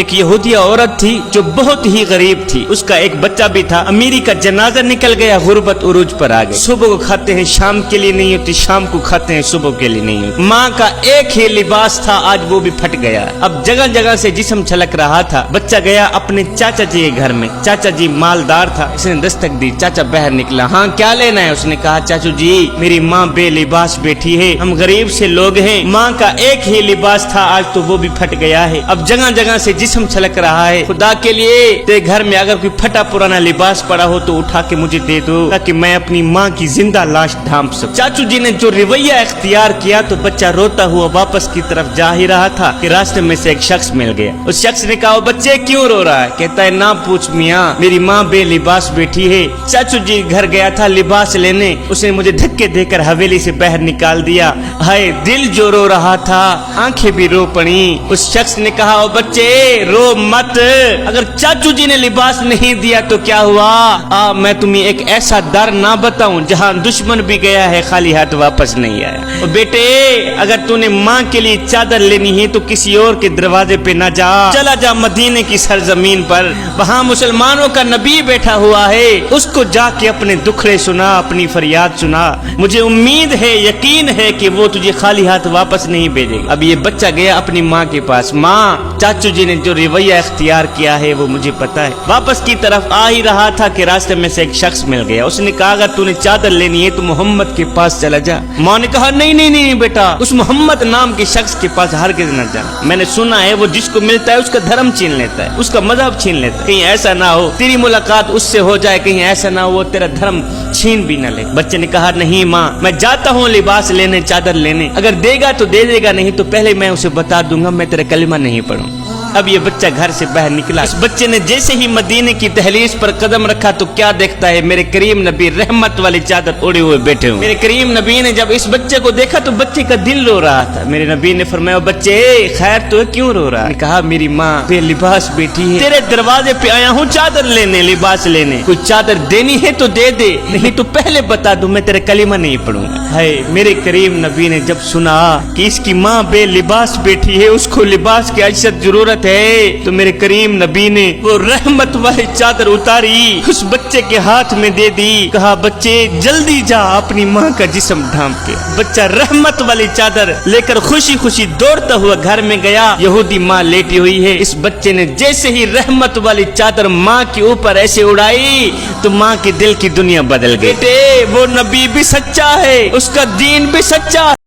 ایک یہودیہ عورت تھی جو بہت ہی غریب تھی، اس کا ایک بچہ بھی تھا، امیری کا جنازہ نکل گیا، غربت عروج پر آ گئی، صبح کو کھاتے ہیں شام کے لیے نہیں ہوتی، شام کو کھاتے ہیں صبح کے لیے نہیں ہوتی، ماں کا ایک ہی لباس تھا، آج وہ بھی پھٹ گیا، اب جگہ جگہ سے جسم چھلک رہا تھا، بچہ گیا اپنے چاچا جی کے گھر میں، چاچا جی مالدار تھا، اس نے دستک دی، چاچا باہر نکلا، ہاں کیا لینا ہے؟ اس نے کہا چاچو جی میری ماں بے لباس بیٹھی ہے، ہم غریب سے لوگ ہیں، ماں کا ایک ہی لباس تھا، آج تو وہ بھی پھٹ گیا ہے، اب جگہ جگہ سے جسم چھلک رہا ہے، خدا کے لیے تیرے گھر میں اگر کوئی پھٹا پرانا لباس پڑا ہو تو اٹھا کے مجھے دے دو تاکہ میں اپنی ماں کی زندہ لاش ڈھانپ سکوں۔ چاچو جی نے جو رویہ اختیار کیا تو بچہ روتا ہوا واپس کی طرف جا ہی رہا تھا کہ راستے میں سے ایک شخص مل گیا، اس شخص نے کہا بچے کیوں رو رہا ہے؟ کہتا ہے نہ پوچھ میاں، میری ماں بے لباس بیٹھی ہے، چاچو جی گھر گیا تھا لباس لینے، اس نے مجھے دھکے دے کر حویلی سے باہر نکال دیا، ہائے دل جو رو رہا تھا آنکھیں بھی رو پڑی۔ اس شخص نے کہا بچے رو مت، اگر چاچو جی نے لباس نہیں دیا تو کیا ہوا؟ میں تمہیں ایک ایسا در نہ بتاؤں جہاں دشمن بھی گیا ہے خالی ہاتھ واپس نہیں آیا۔ بیٹے اگر تو نے ماں کے لیے چادر لینی ہے تو کسی اور کے دروازے پہ نہ جا، چلا جا مدینے کی سرزمین پر، وہاں مسلمانوں کا نبی بیٹھا ہوا ہے، اس کو جا کے اپنے دکھڑے سنا، اپنی فریاد سنا، مجھے امید ہے یقین ہے کہ وہ تجھے خالی ہاتھ واپس نہیں بھیجے گا۔ اب یہ بچہ گیا اپنی ماں کے پاس، ماں چاچو جی نے جو رویہ اختیار کیا ہے وہ مجھے پتا ہے، واپس کی طرف آ ہی رہا تھا کہ راستے میں سے ایک شخص مل گیا، اس نے کہا اگر تو نے چادر لینی ہے تو محمد کے پاس چلا جا۔ ماں نے کہا نہیں نہیں نہیں بیٹا، اس محمد نام کے شخص کے پاس ہرگز نہ جانا، میں نے سنا ہے وہ جس کو ملتا ہے اس کا دھرم چھین لیتا ہے، اس کا مذہب چھین لیتا ہے، کہیں ایسا نہ ہو تیری ملاقات اس سے ہو جائے، کہیں ایسا نہ ہو وہ تیرا دھرم چھین بھی نہ لے۔ بچے نے کہا نہیں ماں میں جاتا ہوں لباس لینے، چادر لینے، اگر دے گا تو دے دے گا، نہیں تو پہلے میں اسے بتا دوں گا میں تیرا کلمہ نہیں پڑھوں۔ اب یہ بچہ گھر سے باہر نکلا، اس بچے نے جیسے ہی مدینے کی دہلیز پر قدم رکھا تو کیا دیکھتا ہے؟ میرے کریم نبی رحمت والی چادر اڑے ہوئے بیٹھے ہوئے۔ میرے کریم نبی نے جب اس بچے کو دیکھا تو بچے کا دل رو رہا تھا، میرے نبی نے فرمایا بچے خیر تو ہے کیوں رو رہا ہے؟ کہا میری ماں بے لباس بیٹھی ہے، تیرے دروازے پہ آیا ہوں چادر لینے، لباس لینے، کوئی چادر دینی ہے تو دے دے، نہیں تو پہلے بتا دوں میں تیرا کلمہ نہیں پڑھوں گا۔ ہے میرے کریم نبی نے جب سنا کہ اس کی ماں بے لباس بیٹھی ہے، اس کو لباس کی اشد ضرورت ہے، تو میرے کریم نبی نے وہ رحمت والی چادر اتاری اس بچے کے ہاتھ میں دے دی، کہا بچے جلدی جا اپنی ماں کا جسم ڈھانپ کے۔ بچہ رحمت والی چادر لے کر خوشی خوشی دوڑتا ہوا گھر میں گیا، یہودی ماں لیٹی ہوئی ہے، اس بچے نے جیسے ہی رحمت والی چادر ماں کے اوپر ایسے اڑائی تو ماں کے دل کی دنیا بدل گئی۔ بیٹے وہ نبی بھی سچا ہے، اس کا دین بھی سچا ہے۔